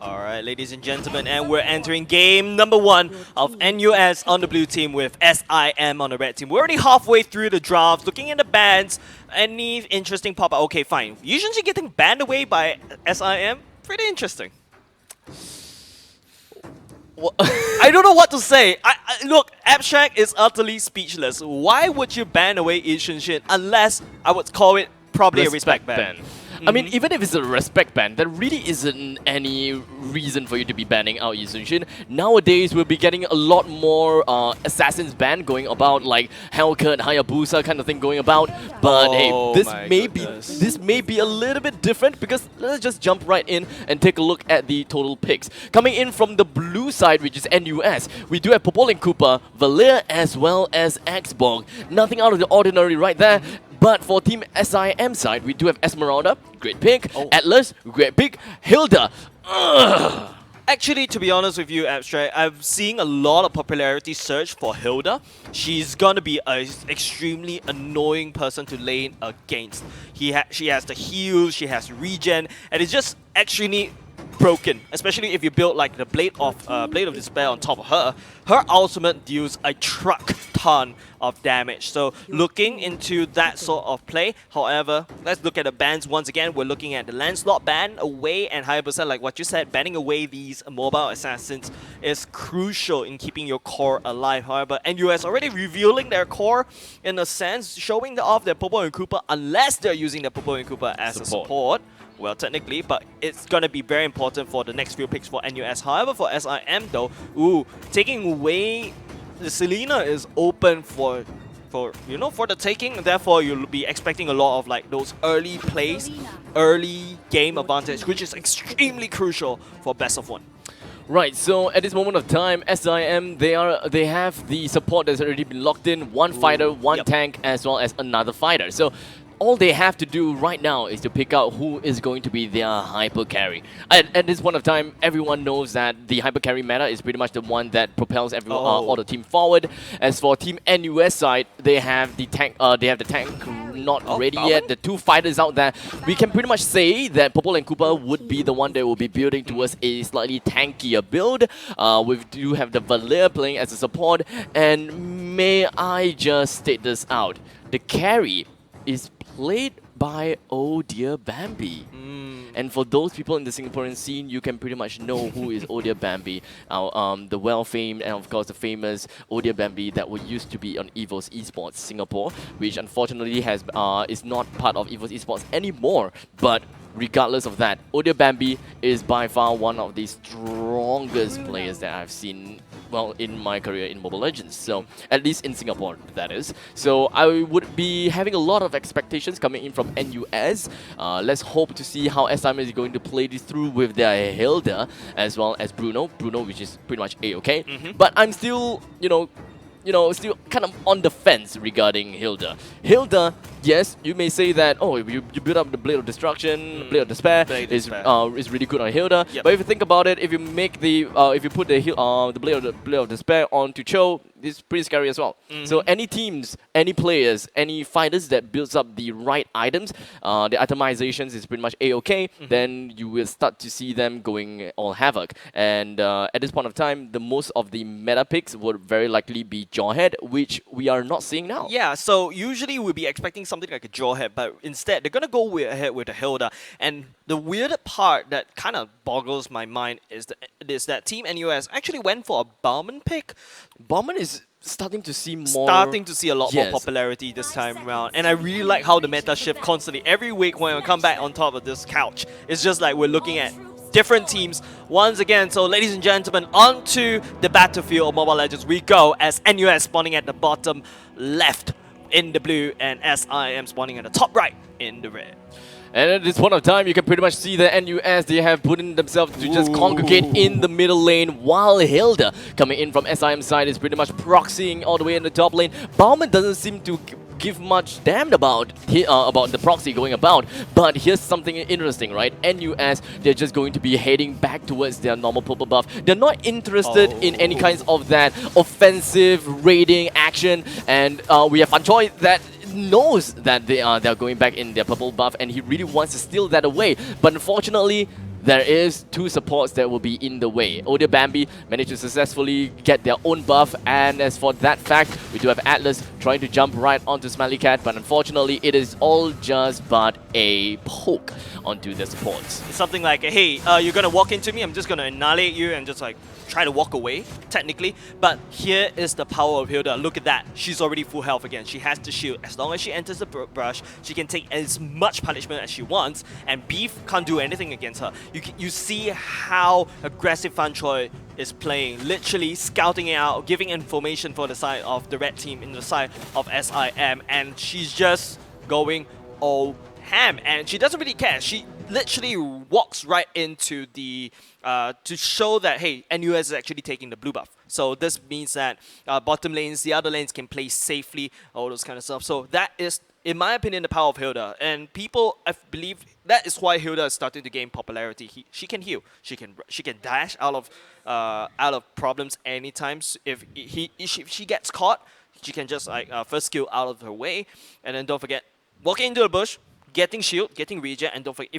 Alright, ladies and gentlemen, and we're entering game number 1 of NUS on the blue team with SIM on the red team. We're already halfway through the drafts, looking at the bans. Any interesting pop-up? Okay, fine. Usually getting banned away by SIM? Pretty interesting. I don't know what to say. Look, Abstract is utterly speechless. Why would you ban away Ishinshin unless I would call it probably a respect ban? I mean, even if it's a respect ban, there really isn't any reason for you to be banning out Yi Sun-shin. Nowadays, we'll be getting a lot more Assassin's ban going about, like Hellcat, Hayabusa kind of thing going about. But hey, this may be a little bit different because let's just jump right in and take a look at the total picks. Coming in from the blue side, which is NUS, we do have Popol and Koopa, Valir, as well as Xborg. Nothing out of the ordinary right there. But for Team SIM side, we do have Esmeralda, great pick, Atlas, great pick, Hilda. Actually, to be honest with you, Abstract, I'm seeing a lot of popularity surge for Hilda. She's gonna be an extremely annoying person to lane against. She has the heal, she has regen, and it's just extremely broken, especially if you build like the Blade of Despair on top of her. Her ultimate deals a truck ton of damage. So looking into that sort of play. However, let's look at the bans once again. We're looking at the Lancelot ban away, and Hayabusa, like what you said, banning away these mobile assassins is crucial in keeping your core alive. However, NUS already revealing their core in a sense, showing off their Popol and Koopa unless they're using their Popol and Koopa as a support. Well, technically, but it's going to be very important for the next few picks for NUS. However, for SIM though, taking away the Selena is open for the taking. Therefore, you'll be expecting a lot of like those early plays, early game advantage, which is extremely crucial for best of 1. Right, so at this moment of time, SIM, they have the support that's already been locked in. One fighter, one tank, as well as another fighter. So all they have to do right now is to pick out who is going to be their hyper carry. At this point of time, everyone knows that the hyper carry meta is pretty much the one that propels everyone, all the team forward. As for Team NUS side, they have the tank. Not ready yet. The two fighters out there. We can pretty much say that Popol and Koopa would be the one that will be building towards a slightly tankier build. We do have the Valir playing as a support, and may I just state this out: the carry is played by Oh Dear Bambi. And for those people in the Singaporean scene, you can pretty much know who is Oh Dear Bambi, the well-famed and of course the famous Oh Dear Bambi that used to be on EVO's Esports Singapore, which unfortunately is not part of EVO's Esports anymore. But regardless of that, Oh Dear Bambi is by far one of the strongest players that I've seen, well, in my career in Mobile Legends. So, at least in Singapore, that is. So, I would be having a lot of expectations coming in from NUS. Let's hope to see how SIM is going to play this through with their Hilda, as well as Bruno, which is pretty much A-okay. But I'm still, still kind of on the fence regarding Hilda. Hilda, yes, you may say that, oh, you build up the Blade of Destruction, Blade of Despair is really good on Hilda. But if you think about it, if you make the if you put the Blade of Despair onto Cho, it's pretty scary as well. So any teams, any players, any fighters that builds up the right items, the itemizations is pretty much A-okay, then you will start to see them going all havoc. And at this point of time, the most of the meta picks would very likely be Jawhead, which we are not seeing now. Yeah, so usually we'll be expecting something like a Jawhead, but instead they're going to go ahead with a Hilda. And the weird part that kind of boggles my mind is that Team NUS actually went for a Bauman pick. Bauman is starting to see a lot more popularity this time around, and I really like how the meta shift constantly. Every week when we come back on top of this couch, it's just like we're looking at different teams once again. So ladies and gentlemen, onto the battlefield of Mobile Legends we go, as NUS spawning at the bottom left in the blue and SIM spawning at the top right in the red. And at this point of time, you can pretty much see the NUS, they have put in themselves to just congregate in the middle lane, while Hilda coming in from SIM side is pretty much proxying all the way in the top lane. Bauman doesn't seem to give much damn about the proxy going about, but here's something interesting, right? NUS, they're just going to be heading back towards their normal purple buff. They're not interested in any kinds of that offensive raiding action, and we have Fan Choi that knows that they're going back in their purple buff, and he really wants to steal that away. But unfortunately, there is two supports that will be in the way. Odia Bambi managed to successfully get their own buff, and as for that fact, we do have Atlas trying to jump right onto Smiley Cat, but unfortunately it is all just but a poke onto the supports. It's something like, hey, you're gonna walk into me, I'm just gonna annihilate you and just like try to walk away, technically. But here is the power of Hilda. Look at that. She's already full health again. She has the shield. As long as she enters the brush, she can take as much punishment as she wants, and Beef can't do anything against her. You see how aggressive Fan Choi is playing, literally scouting it out, giving information for the side of the red team in the side of SIM, and she's just going all ham, and she doesn't really care. She literally walks right into the to show that, hey, NUS is actually taking the blue buff. So this means that bottom lanes, the other lanes can play safely, all those kind of stuff. So that is, in my opinion, the power of Hilda. And people, I believe, that is why Hilda is starting to gain popularity. She can heal. She can dash out of problems anytime. If she gets caught, she can just like first skill out of her way, and then don't forget walking into the bush, getting shield, getting regen, and don't forget,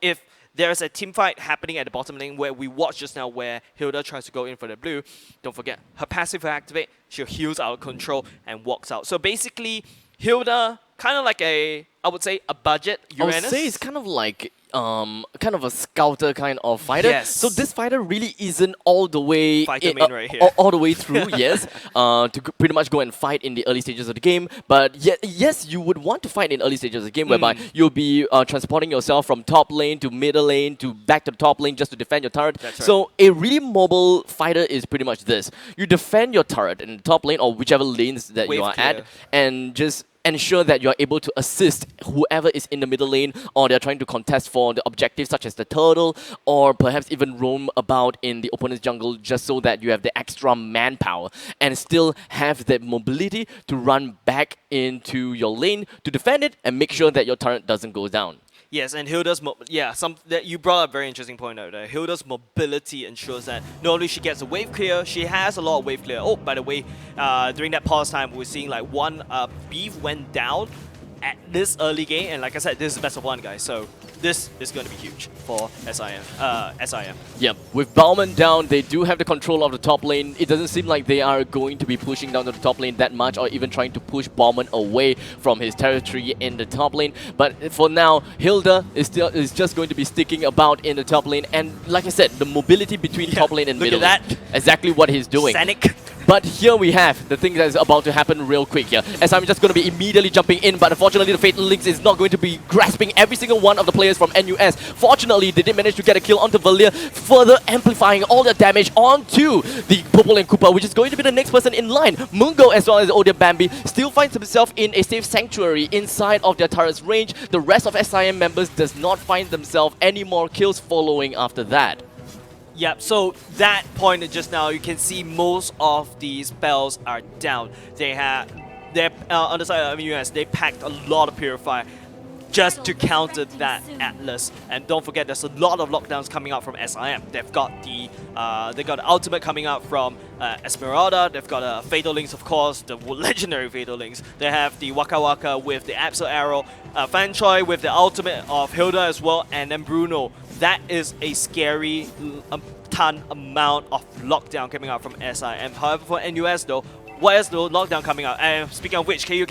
if there's a team fight happening at the bottom lane where we watched just now where Hilda tries to go in for the blue, don't forget, her passive will activate, she heals out of control and walks out. So basically, Hilda, kind of like I would say, a budget Uranus. I would say it's kind of like kind of a scouter kind of fighter. Yes. So this fighter really isn't all the way Fighter main right here. all the way through, yes, pretty much go and fight in the early stages of the game. But yes, you would want to fight in early stages of the game, whereby you'll be transporting yourself from top lane to middle lane to back to the top lane just to defend your turret. That's right. So a really mobile fighter is pretty much this. You defend your turret in the top lane or whichever lanes that Wave you are clear. at, and just ensure that you're able to assist whoever is in the middle lane, or they're trying to contest for the objectives such as the turtle, or perhaps even roam about in the opponent's jungle just so that you have the extra manpower and still have that mobility to run back into your lane to defend it and make sure that your turret doesn't go down. Yes, and Hilda's that you brought up a very interesting point out there. Hilda's mobility ensures that not only she gets a wave clear, she has a lot of wave clear. Oh, by the way, during that pause time, we're seeing like one Beef went down at this early game, and like I said, this is the best of one, guys. So this is going to be huge for SIM. Yep, with Bauman down, they do have the control of the top lane. It doesn't seem like they are going to be pushing down to the top lane that much, or even trying to push Bauman away from his territory in the top lane. But for now, Hilda is just going to be sticking about in the top lane. And like I said, the mobility between top lane and middle at lane, exactly what he's doing. Sanic. But here we have the thing that is about to happen real quick here. As I'm just going to be immediately jumping in, but unfortunately the Fatal Lynx is not going to be grasping every single one of the players from NUS. Fortunately, they did manage to get a kill onto Valir, further amplifying all the damage onto the Purple and Koopa, which is going to be the next person in line. Mungo, as well as Odia Bambi, still finds himself in a safe sanctuary inside of their turret's range. The rest of SIM members does not find themselves any more kills following after that. Yep, so that point just now, you can see most of these spells are down. They're on the side of NUS, they packed a lot of Purify just to counter that Atlas. And don't forget, there's a lot of lockdowns coming out from SIM. They've got the ultimate coming out from Esmeralda. They've got a Fatal Lynx, of course, the legendary Fatal Lynx. They have the Waka Waka with the Absol Arrow, Fan Choi with the ultimate of Hilda as well, and then Bruno. That is a scary ton amount of lockdown coming out from SIM. However, for NUS though, what is the lockdown coming out? And speaking of which, KU.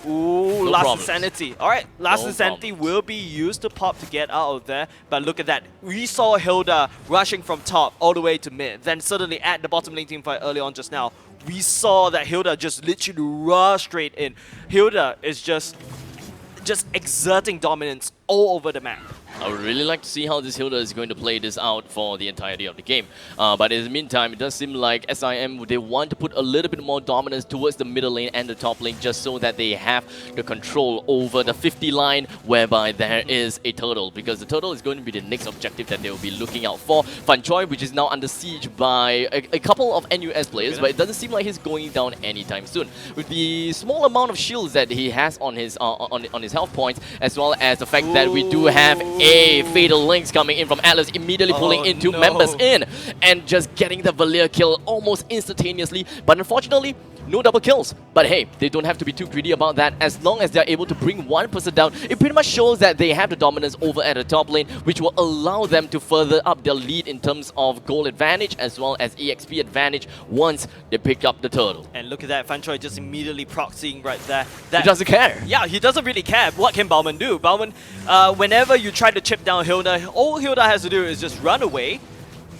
Ooh, No Last problems. Insanity. Alright, Last No Insanity problems. will be used to pop to get out of there. But look at that. We saw Hilda rushing from top all the way to mid. Then suddenly at the bottom lane team fight early on just now, we saw that Hilda just literally rush straight in. Hilda is just exerting dominance all over the map. I would really like to see how this Hilda is going to play this out for the entirety of the game. But in the meantime, it does seem like SIM, they want to put a little bit more dominance towards the middle lane and the top lane just so that they have the control over the 50 line whereby there is a turtle, because the turtle is going to be the next objective that they will be looking out for. Fan Choi, which is now under siege by a couple of NUS players, but it doesn't seem like he's going down anytime soon. With the small amount of shields that he has on his health points, as well as the fact that we do have a Fatal Lynx coming in from Atlas, immediately pulling in two members in and just getting the Valir kill almost instantaneously. But unfortunately, no double kills. But hey, they don't have to be too greedy about that. As long as they're able to bring one person down, it pretty much shows that they have the dominance over at the top lane, which will allow them to further up their lead in terms of goal advantage as well as EXP advantage once they pick up the turtle. And look at that, Fanchoi just immediately proxying right there. He doesn't care. Yeah, he doesn't really care. What can Bauman do? Bauman, whenever you try to chip down Hilda, all Hilda has to do is just run away,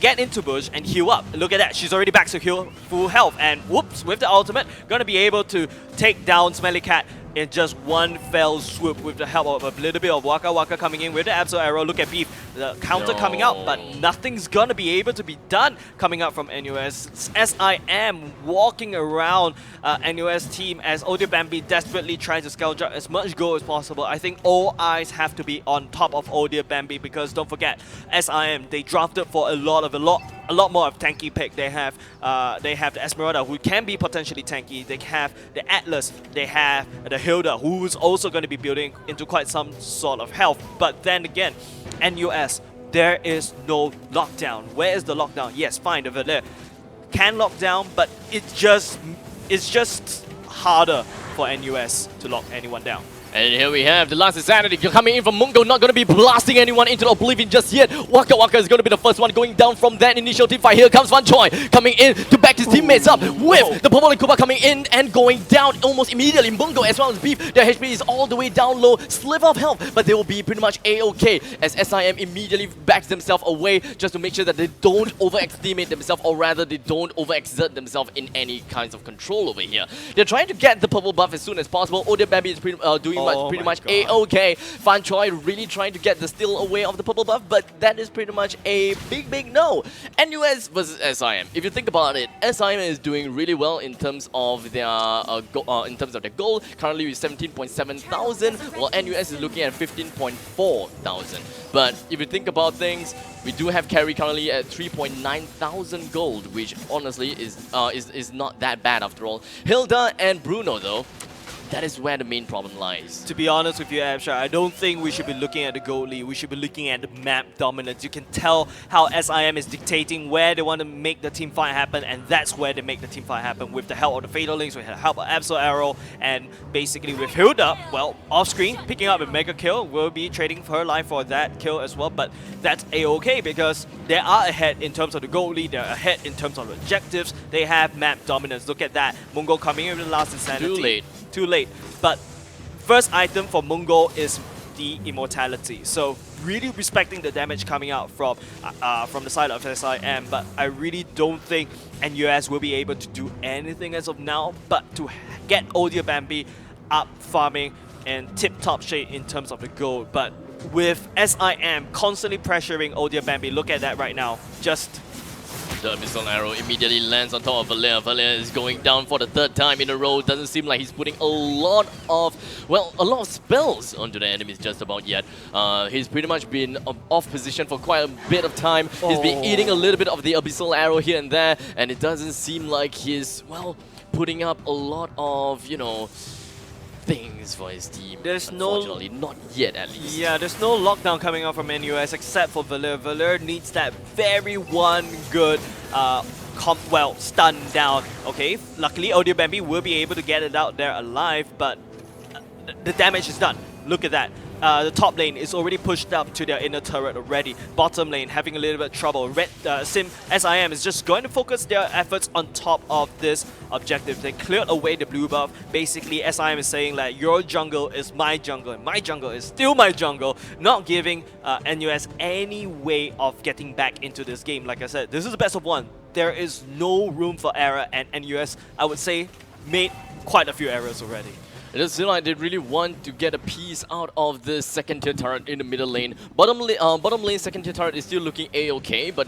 get into bush, and heal up. Look at that, she's already back to full health, and whoops, with the ultimate, gonna be able to take down Smelly Cat in just one fell swoop with the help of a little bit of Waka Waka coming in with the Absol Arrow. Look at Beef, the counter coming out, but nothing's gonna be able to be done coming up from NUS. SIM walking around NUS team as Audio Bambi desperately tries to scavenge up as much gold as possible. I think all eyes have to be on top of Audio Bambi because don't forget, SIM, they drafted for a lot more of tanky pick. They have the Esmeralda, who can be potentially tanky. They have the Atlas. They have the Hilda, who's also going to be building into quite some sort of health. But then again, NUS, there is no lockdown. Where is the lockdown? Yes, fine, over there can lock down, but it's just harder for NUS to lock anyone down. And here we have the last insanity coming in from Mungo, not going to be blasting anyone into oblivion just yet. Waka Waka is going to be the first one going down from that initial team fight. Here comes Van Choi coming in to back his teammates up with the Purple and Kuba coming in and going down almost immediately. Mungo as well as Beef, their HP is all the way down low, sliver of health, but they will be pretty much A-okay as SIM immediately backs themselves away just to make sure that they don't overestimate themselves, or rather they don't overexert themselves in any kinds of control over here. They're trying to get the purple buff as soon as possible. Audio Bambi is pretty much A-okay. Fan Choi really trying to get the steal away of the purple buff, but that is pretty much a big no. NUS versus SIM. If you think about it, SIM is doing really well in terms of their goal. Currently with 17.7 thousand, while NUS is looking at 15.4 thousand. But if you think about things, we do have Carry currently at 3.9 thousand gold, which honestly is not that bad after all. Hilda and Bruno though, that is where the main problem lies. To be honest with you, Abshar, I don't think we should be looking at the gold lead. We should be looking at the map dominance. You can tell how SIM is dictating where they want to make the team fight happen, and that's where they make the team fight happen with the help of the Fatal Links, with the help of Absol Arrow, and basically with Hilda, well, off-screen, picking up a mega kill. We'll be trading for her life for that kill as well, but that's A-okay because they are ahead in terms of the gold lead, they're ahead in terms of objectives, they have map dominance. Look at that, Mungo coming in with the last insanity. Too late. But first item for Mungo is the immortality. So really respecting the damage coming out from the side of SIM, but I really don't think NUS will be able to do anything as of now but to get Audio Bambi up farming and tip-top shape in terms of the gold. But with SIM constantly pressuring Audio Bambi, look at that right now, just the Abyssal Arrow immediately lands on top of Valia. Valia is going down for the third time in a row. Doesn't seem like he's putting a lot of spells onto the enemies just about yet. He's pretty much been off position for quite a bit of time. He's been eating a little bit of the Abyssal Arrow here and there, and it doesn't seem like he's, well, putting up a lot of, you know, things for his team. There's unfortunately, not yet at least. Yeah, there's no lockdown coming out from NUS except for Valir. Valir needs that very one good stun down. Okay, luckily Audio Bambi will be able to get it out there alive, but the damage is done. Look at that. The top lane is already pushed up to their inner turret already. Bottom lane having a little bit of trouble. SIM is just going to focus their efforts on top of this objective. They cleared away the blue buff. Basically, SIM is saying like, your jungle is my jungle and my jungle is still my jungle, not giving NUS any way of getting back into this game. Like I said, this is the best of one. There is no room for error, and NUS, I would say, made quite a few errors already. It does seem like they really want to get a piece out of the second tier turret in the middle lane. Bottom lane second tier turret is still looking A-okay, but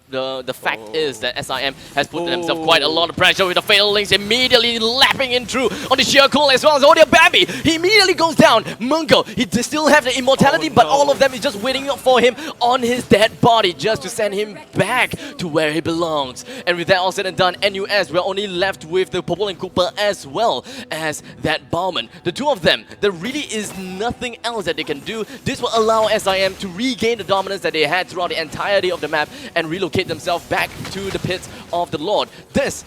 the fact is that SIM has put themselves quite a lot of pressure with the Fatal Links immediately lapping in through on the sheer cool as well as Audio Bambi. He immediately goes down. Mungo, he still have the immortality, but all of them is just waiting for him on his dead body just to send him back to where he belongs. And with that all said and done, NUS, we're only left with the Purple and Cooper as well as that bomb Bauman, the two of them, there really is nothing else that they can do. This will allow SIM to regain the dominance that they had throughout the entirety of the map and relocate themselves back to the pits of the Lord. This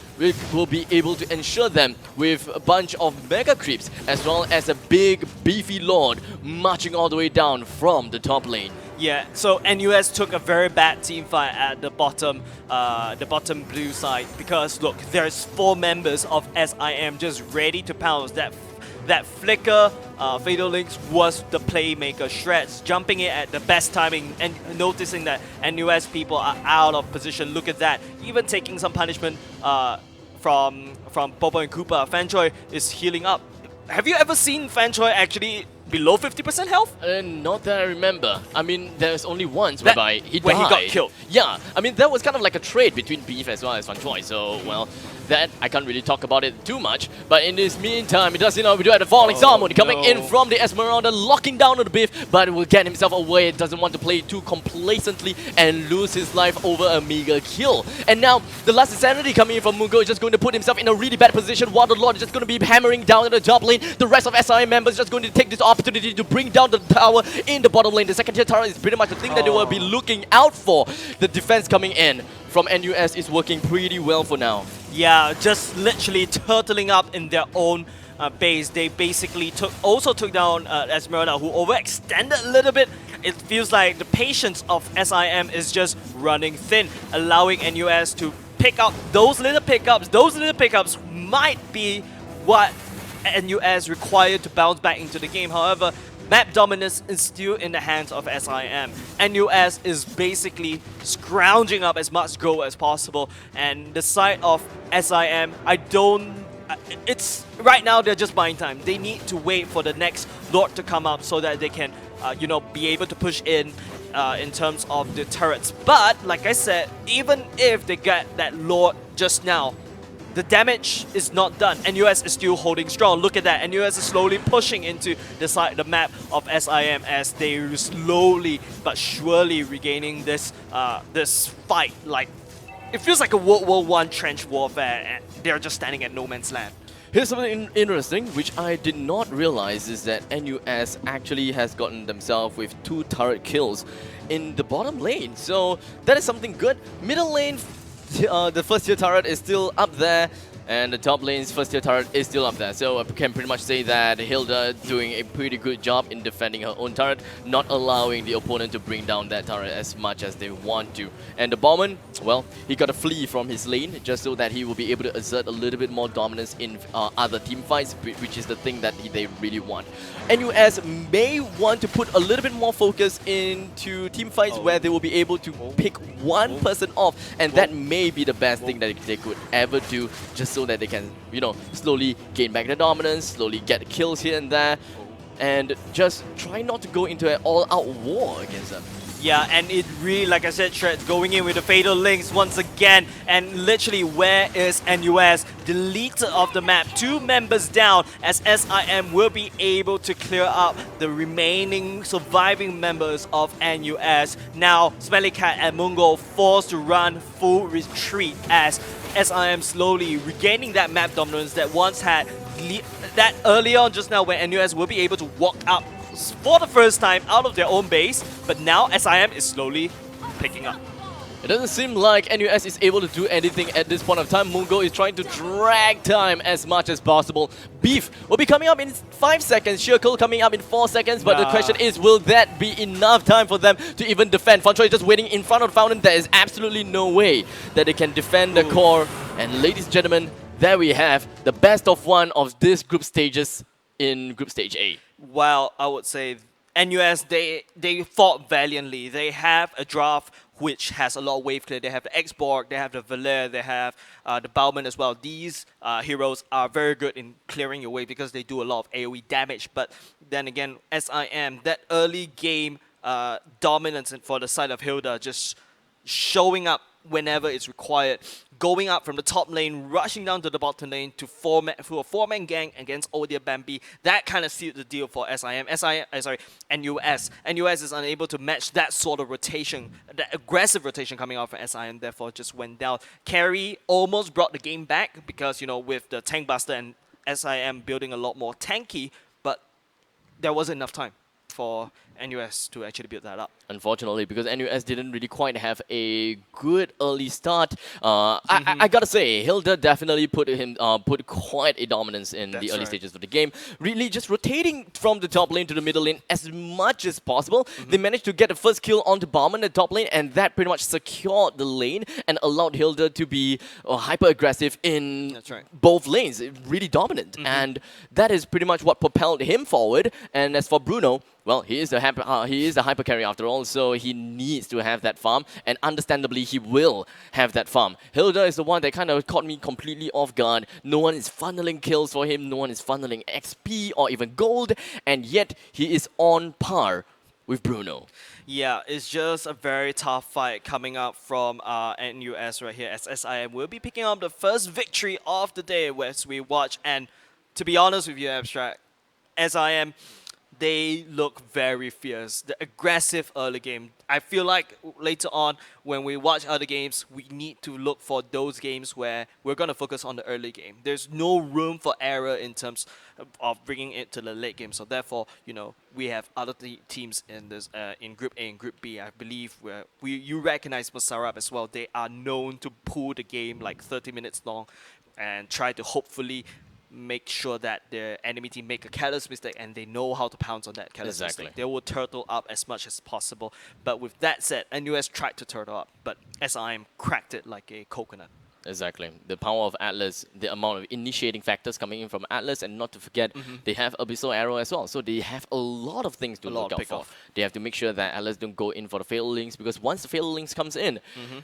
will be able to ensure them with a bunch of mega creeps as well as a big beefy Lord marching all the way down from the top lane. Yeah, so NUS took a very bad team fight at the bottom blue side because look, there's 4 members of SIM just ready to pounce. That flicker Fatal Links was the playmaker. Shreds jumping it at the best timing and noticing that NUS people are out of position. Look at that, even taking some punishment from Bobo and Koopa. Fanchoy is healing up. Have you ever seen Fanchoy actually below 50% health? Not that I remember. I mean, there's only once whereby he died. When he got killed. Yeah, I mean, that was kind of like a trade between Beef as well as Fan Choi. So, well, that I can't really talk about it too much. But in this meantime, it does, we do have the Falling Salmon coming in from the Esmeralda, locking down on the Beef, but will get himself away. Doesn't want to play too complacently and lose his life over a meager kill. And now, the last Insanity coming in from Mungo is just going to put himself in a really bad position while the Lord is just going to be hammering down in the top lane. The rest of SIM members just going to take this opportunity to bring down the tower in the bottom lane. The second tier tower is pretty much the thing that they will be looking out for. The defense coming in from NUS is working pretty well for now. Yeah, just literally turtling up in their own base. They basically also took down Esmeralda, who overextended a little bit. It feels like the patience of SIM is just running thin, allowing NUS to pick up those little pickups. Those little pickups might be what NUS required to bounce back into the game. However, map dominance is still in the hands of SIM. NUS is basically scrounging up as much gold as possible, and the side of SIM, it's right now they're just buying time. They need to wait for the next Lord to come up so that they can, be able to push in terms of the turrets. But like I said, even if they get that Lord just now, the damage is not done. NUS is still holding strong. Look at that. NUS is slowly pushing into the map of SIM as they slowly but surely regaining this fight. Like, it feels like a World War I trench warfare, and they're just standing at no man's land. Here's something interesting, which I did not realize, is that NUS actually has gotten themselves with 2 turret kills in the bottom lane. So that is something good. Middle lane, the first tier turret is still up there, and the top lane's first tier turret is still up there. So I can pretty much say that Hilda doing a pretty good job in defending her own turret, not allowing the opponent to bring down that turret as much as they want to. And the Bauman, well, he got to flee from his lane just so that he will be able to exert a little bit more dominance in other team fights, which is the thing that they really want. NUS may want to put a little bit more focus into team fights where they will be able to pick one person off, and that may be the best thing that they could ever do, just so that they can, slowly gain back the dominance, slowly get kills here and there, and just try not to go into an all-out war against them. Yeah, and it really, like I said, Shred going in with the Fatal Links once again, and literally, where is NUS? Deleted off the map, 2 members down, as SIM will be able to clear up the remaining surviving members of NUS. Now, Smelly Cat and Mungo forced to run full retreat as SIM slowly regaining that map dominance that once had that early on just now, where NUS will be able to walk up for the first time out of their own base, but now SIM is slowly picking up. It doesn't seem like NUS is able to do anything at this point of time. Mungo is trying to drag time as much as possible. Beef will be coming up in 5 seconds. Shirkle coming up in 4 seconds. But the question is, will that be enough time for them to even defend? Fanchoy is just waiting in front of the fountain. There is absolutely no way that they can defend the core. And ladies and gentlemen, there we have the best of one of this group stages in Group Stage A. Well, I would say NUS, they fought valiantly. They have a draft which has a lot of wave clear. They have the X-Borg, they have the Valer, they have the Bauman as well. These heroes are very good in clearing your wave because they do a lot of AoE damage. But then again, SIM, that early game dominance for the side of Hilda, just showing up whenever it's required, going up from the top lane, rushing down to the bottom lane to a 4-man gang against Odia Bambi. That kind of sealed the deal for NUS. NUS is unable to match that sort of rotation, that aggressive rotation coming out from SIM, therefore just went down. Carry almost brought the game back because, with the Tank Buster and SIM building a lot more tanky, but there wasn't enough time for NUS to actually build that up. Unfortunately, because NUS didn't really quite have a good early start. I gotta say, Hilda definitely put quite a dominance in the early stages of the game. Really just rotating from the top lane to the middle lane as much as possible. They managed to get the first kill onto Barman at the top lane, and that pretty much secured the lane and allowed Hilda to be hyper aggressive in both lanes. Really dominant, and that is pretty much what propelled him forward. And as for Bruno, well, he is a hyper carry after all, so he needs to have that farm, and understandably, he will have that farm. Hilda is the one that kind of caught me completely off guard. No one is funneling kills for him, no one is funneling XP or even gold, and yet he is on par with Bruno. Yeah, it's just a very tough fight coming up from NUS right here, as SIM will be picking up the first victory of the day as we watch. And to be honest with you, Abstract, SIM, they look very fierce. The aggressive early game. I feel like later on, when we watch other games, we need to look for those games where we're going to focus on the early game. There's no room for error in terms of bringing it to the late game. So therefore, you know, we have other teams in this in Group A and Group B. I believe you recognize Masarab as well. They are known to pull the game like 30 minutes long and try to hopefully make sure that the enemy team make a careless mistake, and they know how to pounce on that careless mistake. They will turtle up as much as possible. But with that said, NUS tried to turtle up, but SIM cracked it like a coconut. Exactly. The power of Atlas, the amount of initiating factors coming in from Atlas, and not to forget, they have Abyssal Arrow as well. So they have a lot of things to look out for. They have to make sure that Atlas don't go in for the Fatal Links, because once the Fatal Links comes in,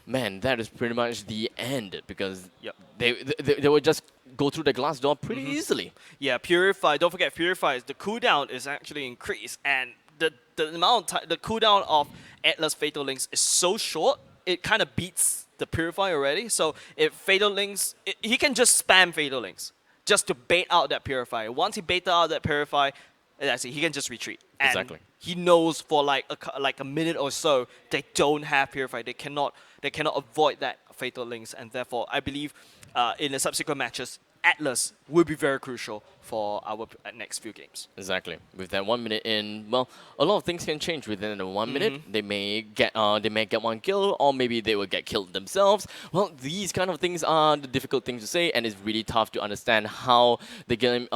man, that is pretty much the end, because they will just go through the glass door pretty easily. Yeah, Purify, don't forget Purify, the cooldown is actually increased, and the amount of time, the cooldown of Atlas Fatal Links is so short, it kind of beats the Purify already. So if Fatal Links, he can just spam Fatal Links just to bait out that Purify. Once he baited out that Purify, that's it, he can just retreat. And he knows for like a minute or so they don't have Purify. They cannot avoid that Fatal Links, and therefore I believe in the subsequent matches, Atlas will be very crucial for our next few games. Exactly. With that 1 minute in, well, a lot of things can change within the 1 minute. They may get one kill, or maybe they will get killed themselves. Well, these kind of things are the difficult things to say, and it's really tough to understand how the game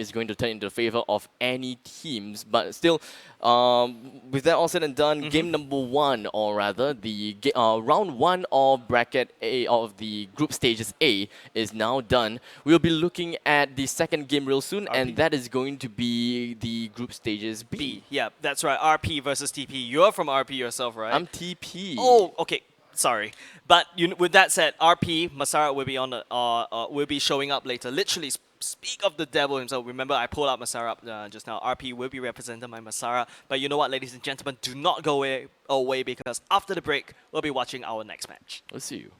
is going to turn into favor of any teams. But still, with that all said and done, game number 1, or rather the round 1 of bracket A of the group stages A is now done. We'll be looking at the second game real soon, and that is going to be the group stages B. Yeah, that's right. RP versus TP. You're from RP yourself, right? I'm TP. Oh, okay. Sorry, but with that said, RP Masara will be on the will be showing up later. Literally, speak of the devil himself. Remember, I pulled out Masara up just now. RP will be represented by Masara. But you know what, ladies and gentlemen, do not go away because after the break, we'll be watching our next match. We'll see you.